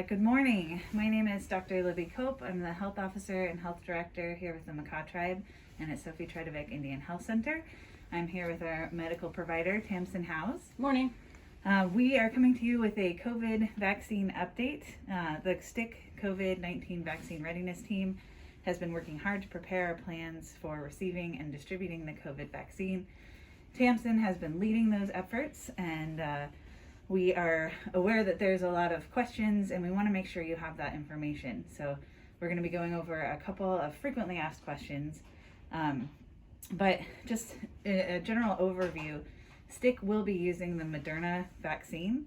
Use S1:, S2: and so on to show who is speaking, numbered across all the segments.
S1: Good morning. My name is Dr. Libby Cope. I'm the health officer and health director here with the Makah Tribe and at Sophie Tridovic Indian Health Center. I'm here with our medical provider, Tamsen.
S2: Morning.
S1: We are coming to you with a COVID vaccine update. The STIHC COVID-19 vaccine readiness team has been working hard to prepare our plans for receiving and distributing the COVID vaccine. Tamsen has been leading those efforts, and we are aware that there's a lot of questions and we want to make sure you have that information. So we're going to be going over a couple of frequently asked questions. But just a general overview, STIHC will be using the Moderna vaccine,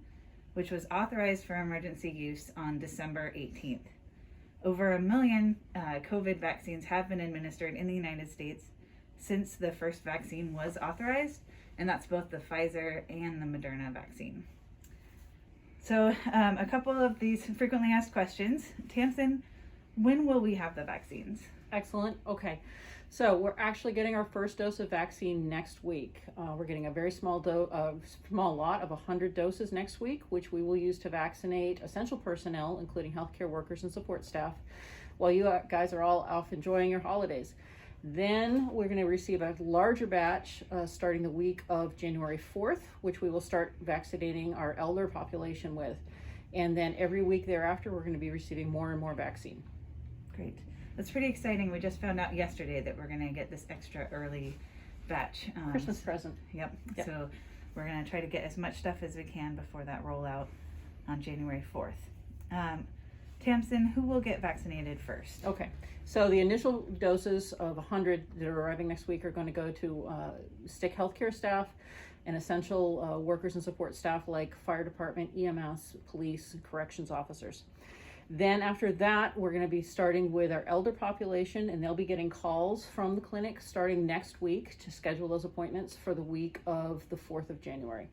S1: which was authorized for emergency use on December 18th. Over 1 million COVID vaccines have been administered in the United States since the first vaccine was authorized, and that's both the Pfizer and the Moderna vaccine. So a couple of these frequently asked questions. Tamsen, when will we have the vaccines?
S2: Excellent. Okay. So we're actually getting our first dose of vaccine next week. We're getting a very small lot of 100 doses next week, which we will use to vaccinate essential personnel, including healthcare workers and support staff, while you guys are all off enjoying your holidays. Then we're going to receive a larger batch starting the week of January 4th, which we will start vaccinating our elder population with. And then every week thereafter, we're going to be receiving more and more vaccine.
S1: Great. That's pretty exciting. We just found out yesterday that we're going to get this extra early batch.
S2: Christmas present.
S1: Yep. So we're going to try to get as much stuff as we can before that rollout on January 4th. Tamsen, who will get vaccinated first?
S2: Okay, so the initial doses of 100 that are arriving next week are going to go to STIHC healthcare staff and essential workers and support staff like fire department, EMS, police, corrections officers. Then after that, we're going to be starting with our elder population, and they'll be getting calls from the clinic starting next week to schedule those appointments for the week of the 4th of January.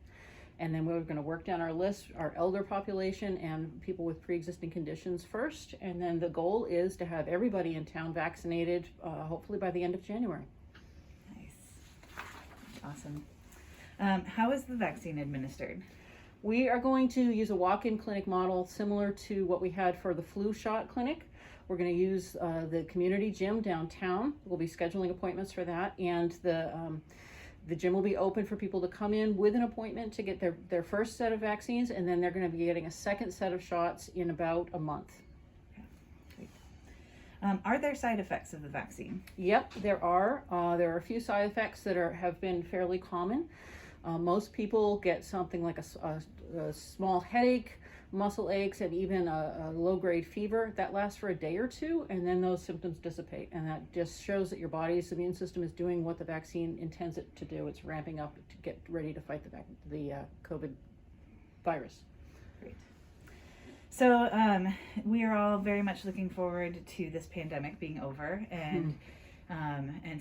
S2: And then we're going to work down our list, our elder population and people with pre-existing conditions first. And then the goal is to have everybody in town vaccinated, hopefully by the end of January.
S1: Nice. Awesome. How is the vaccine administered?
S2: We are going to use a walk-in clinic model similar to what we had for the flu shot clinic. We're going to use the community gym downtown. We'll be scheduling appointments for that. And the gym will be open for people to come in with an appointment to get their first set of vaccines, and then they're going to be getting a second set of shots in about a month.
S1: Okay. Great. Are there side effects of the vaccine?
S2: Yep, there are. There are a few side effects that have been fairly common. Most people get something like a small headache, muscle aches, and even a low-grade fever that lasts for a day or two, and then those symptoms dissipate, and that just shows that your body's immune system is doing what the vaccine intends it to do. It's ramping up to get ready to fight the COVID virus.
S1: Great. So we are all very much looking forward to this pandemic being over, and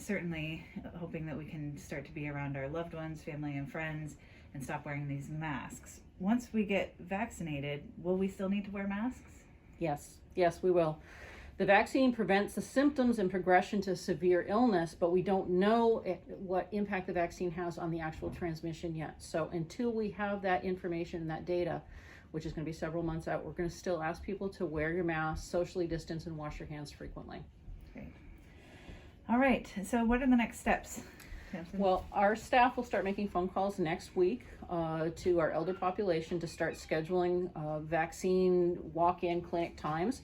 S1: certainly hoping that we can start to be around our loved ones, family, and friends, and stop wearing these masks. Once we get vaccinated, will we still need to wear masks?
S2: Yes, we will. The vaccine prevents the symptoms and progression to severe illness, but we don't know what impact the vaccine has on the actual transmission yet. So until we have that information and that data, which is going to be several months out, we're going to still ask people to wear your mask, socially distance, and wash your hands frequently.
S1: Great. All right, so what are the next steps?
S2: Well, our staff will start making phone calls next week to our elder population to start scheduling vaccine walk-in clinic times.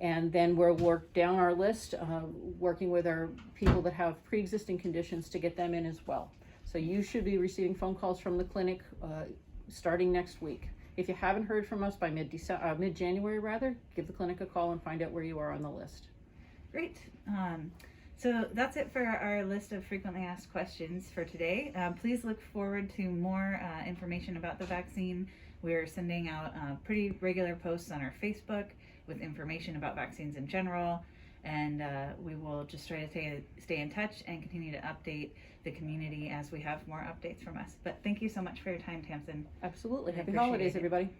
S2: And then we'll work down our list, working with our people that have pre-existing conditions to get them in as well. So you should be receiving phone calls from the clinic starting next week. If you haven't heard from us by mid-January, give the clinic a call and find out where you are on the list.
S1: Great. So that's it for our list of frequently asked questions for today. Please look forward to more information about the vaccine. We're sending out pretty regular posts on our Facebook with information about vaccines in general, and we will just try to stay in touch and continue to update the community as we have more updates from us. But thank you so much for your time, Tamsen.
S2: Absolutely. Happy holidays, everybody.